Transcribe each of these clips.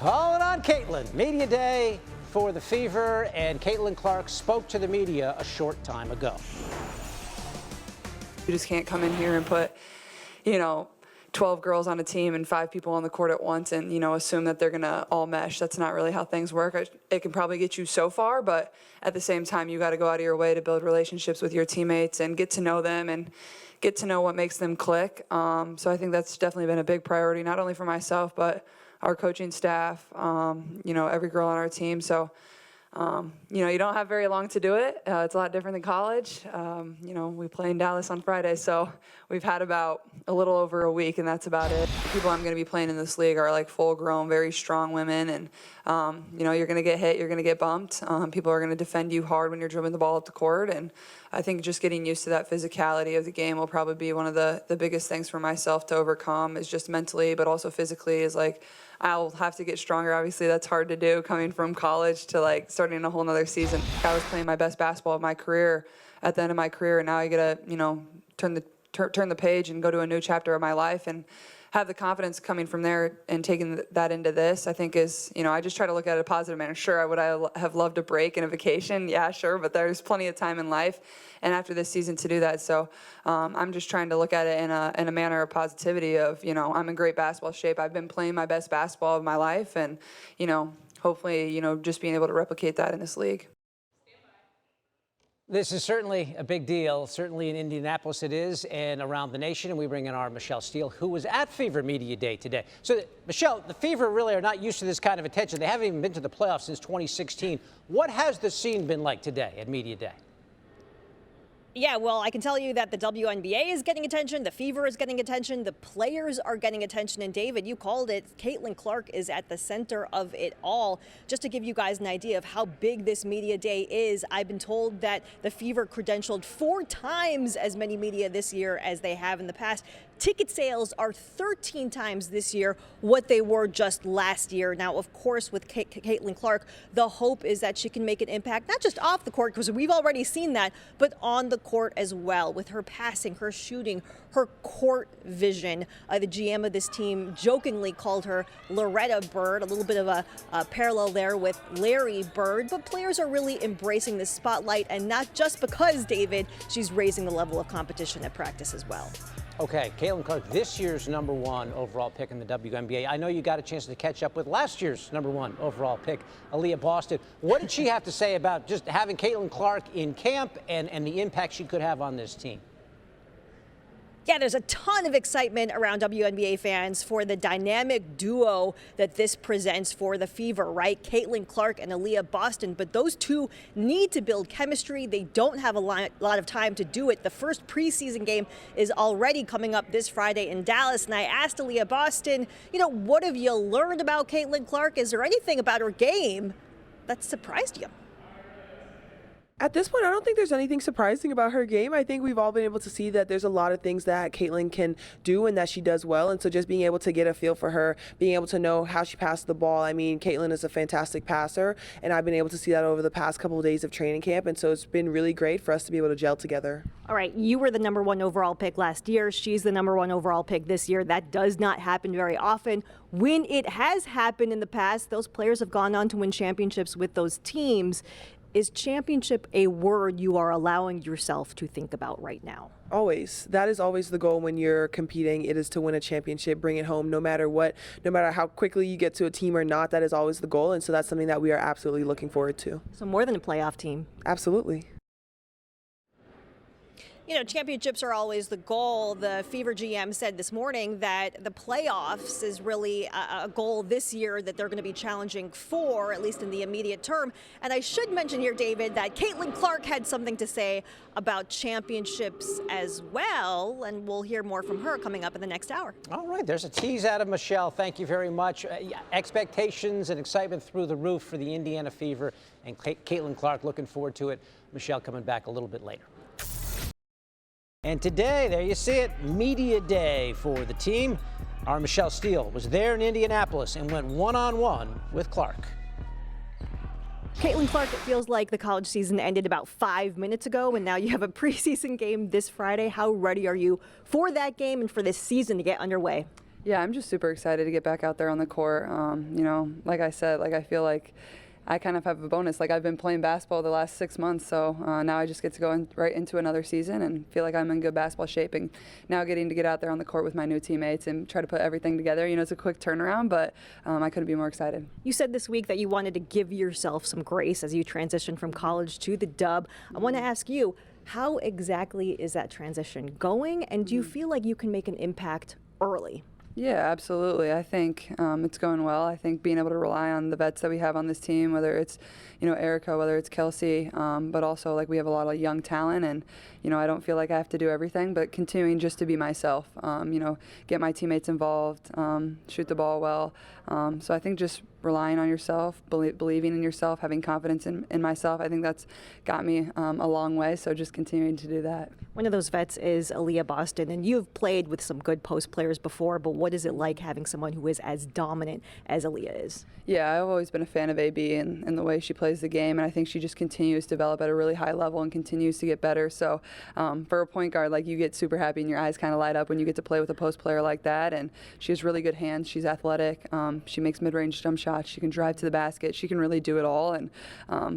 Calling on Caitlin. Media day for the Fever, and Caitlin Clark spoke to the media a short time ago. You just can't come in here and put, 12 girls on a team and 5 people on the court at once and, assume that they're going to all mesh. That's not really how things work. It can probably get you so far, but at the same time, you got to go out of your way to build relationships with your teammates and get to know them and get to know what makes them click. So I think that's definitely been a big priority, not only for myself, but our coaching staff, every girl on our team. So, you don't have very long to do it. It's a lot different than college. We play in Dallas on Friday, so we've had about a little over a week, and that's about it. People I'm going to be playing in this league are like full-grown, very strong women, and, you're going to get hit, you're going to get bumped. People are going to defend you hard when you're dribbling the ball up the court, and I think just getting used to that physicality of the game will probably be one of the biggest things for myself to overcome, is just mentally, but also physically, is like, I'll have to get stronger. Obviously, that's hard to do coming from college to starting a whole nother season. I was playing my best basketball of my career at the end of my career, and now I get to, turn the page and go to a new chapter of my life and have the confidence coming from there and taking that into this, I think is, I just try to look at it a positive manner. Sure, would I have loved a break and a vacation? Yeah, sure, but there's plenty of time in life and after this season to do that. So I'm just trying to look at it in a manner of positivity of, I'm in great basketball shape. I've been playing my best basketball of my life and, hopefully, just being able to replicate that in this league. This is certainly a big deal. Certainly in Indianapolis it is, and around the nation. And we bring in our Michelle Steele, who was at Fever Media Day today. So, Michelle, the Fever really are not used to this kind of attention. They haven't even been to the playoffs since 2016. What has the scene been like today at Media Day? Yeah, well, I can tell you that the WNBA is getting attention, the Fever is getting attention, the players are getting attention, and David, you called it, Caitlin Clark is at the center of it all. Just to give you guys an idea of how big this media day is, I've been told that the Fever credentialed 4 times as many media this year as they have in the past. Ticket sales are 13 times this year what they were just last year. Now, of course, with Caitlin Clark, the hope is that she can make an impact, not just off the court, because we've already seen that, but on the court as well, with her passing, her shooting, her court vision. The GM of this team jokingly called her Loretta Bird, a little bit of a parallel there with Larry Bird, but players are really embracing the spotlight, and not just because, David, she's raising the level of competition at practice as well. Okay, Caitlin Clark, this year's #1 overall pick in the WNBA. I know you got a chance to catch up with last year's #1 overall pick, Aliyah Boston. What did she have to say about just having Caitlin Clark in camp and the impact she could have on this team? Yeah, there's a ton of excitement around WNBA fans for the dynamic duo that this presents for the Fever, right? Caitlin Clark and Aliyah Boston, but those two need to build chemistry. They don't have a lot of time to do it. The first preseason game is already coming up this Friday in Dallas, and I asked Aliyah Boston, what have you learned about Caitlin Clark? Is there anything about her game that surprised you? At this point, I don't think there's anything surprising about her game. I think we've all been able to see that there's a lot of things that Caitlin can do and that she does well. And so just being able to get a feel for her, being able to know how she passes the ball. I mean, Caitlin is a fantastic passer, and I've been able to see that over the past couple of days of training camp. And so it's been really great for us to be able to gel together. All right, you were the #1 overall pick last year. She's the #1 overall pick this year. That does not happen very often. When it has happened in the past, those players have gone on to win championships with those teams. Is championship a word you are allowing yourself to think about right now? Always. That is always the goal when you're competing. It is to win a championship, bring it home, no matter what, no matter how quickly you get to a team or not. That is always the goal. And so that's something that we are absolutely looking forward to. So more than a playoff team. Absolutely. Championships are always the goal. The Fever GM said this morning that the playoffs is really a goal this year that they're going to be challenging for, at least in the immediate term. And I should mention here, David, that Caitlin Clark had something to say about championships as well, and we'll hear more from her coming up in the next hour. All right, there's a tease out of Michelle. Thank you very much. Expectations and excitement through the roof for the Indiana Fever, and Caitlin Clark, looking forward to it. Michelle coming back a little bit later. And today, there you see it, Media Day for the team. Our Michelle Steele was there in Indianapolis and went one-on-one with Clark. Caitlin Clark, it feels like the college season ended about 5 minutes ago, and now you have a preseason game this Friday. How ready are you for that game and for this season to get underway? Yeah, I'm just super excited to get back out there on the court. You know, like I said, like I feel like I kind of have a bonus. Like I've been playing basketball the last 6 months, so now I just get to go right into another season and feel like I'm in good basketball shape. And now getting to get out there on the court with my new teammates and try to put everything together. You know, it's a quick turnaround, but I couldn't be more excited. You said this week that you wanted to give yourself some grace as you transition from college to the Dub. I want to ask you, how exactly is that transition going, and do you feel like you can make an impact early? Yeah, absolutely. I think it's going well. I think being able to rely on the vets that we have on this team, whether it's, you know, Erica, whether it's Kelsey, but also like we have a lot of young talent, and you know, I don't feel like I have to do everything, but continuing just to be myself. You know, get my teammates involved, shoot the ball well. So I think just relying on yourself, believing in yourself, having confidence in myself. I think that's got me a long way. So just continuing to do that. One of those vets is Aliyah Boston, and you've played with some good post players before, but what is it like having someone who is as dominant as Aliyah is? Yeah, I've always been a fan of AB and the way she plays the game, and I think she just continues to develop at a really high level and continues to get better. So for a point guard, like, you get super happy and your eyes kind of light up when you get to play with a post player like that, and she has really good hands. She's athletic. She makes mid-range jump shots. She can drive to the basket. She can really do it all, and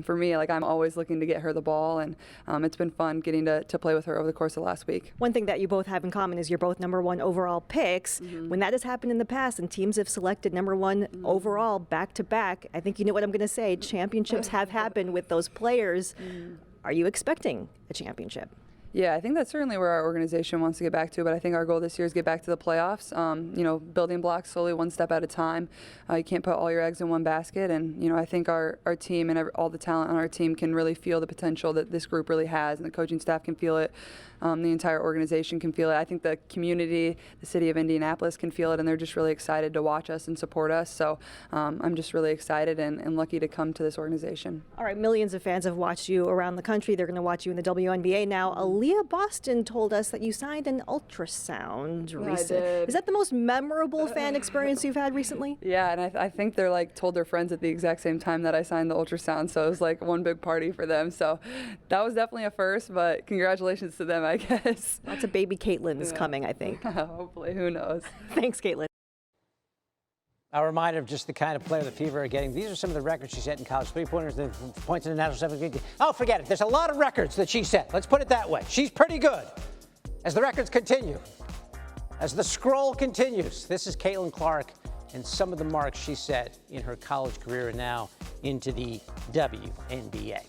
for me, like, I'm always looking to get her the ball, and it's been fun getting to play with her over the course of the last week. One thing that you both have in common is you're both #1 overall picks. When that has happened in the past and teams have selected #1 overall back to back, I think you know what I'm going to say, championships have happened with those players. Are you expecting a championship? Yeah, I think that's certainly where our organization wants to get back to, but I think our goal this year is get back to the playoffs. You know, building blocks slowly, one step at a time. You can't put all your eggs in one basket, and you know, I think our team and all the talent on our team can really feel the potential that this group really has, and the coaching staff can feel it. The entire organization can feel it. I think the community, the city of Indianapolis can feel it, and they're just really excited to watch us and support us. So I'm just really excited and lucky to come to this organization. All right, millions of fans have watched you around the country. They're going to watch you in the WNBA now. Aaliyah Boston told us that you signed an ultrasound recently. I did. Is that the most memorable fan experience you've had recently? Yeah, and I think they're like told their friends at the exact same time that I signed the ultrasound, so it was like one big party for them. So that was definitely a first, but congratulations to them, I guess. Lots of baby Caitlin's coming, I think. Hopefully, who knows. Thanks, Caitlin. A reminder of just the kind of player the Fever are getting. These are some of the records she set in college. Three-pointers, the points in the national 750. Oh, forget it. There's a lot of records that she set. Let's put it that way. She's pretty good. As the records continue, as the scroll continues, this is Caitlin Clark and some of the marks she set in her college career and now into the WNBA.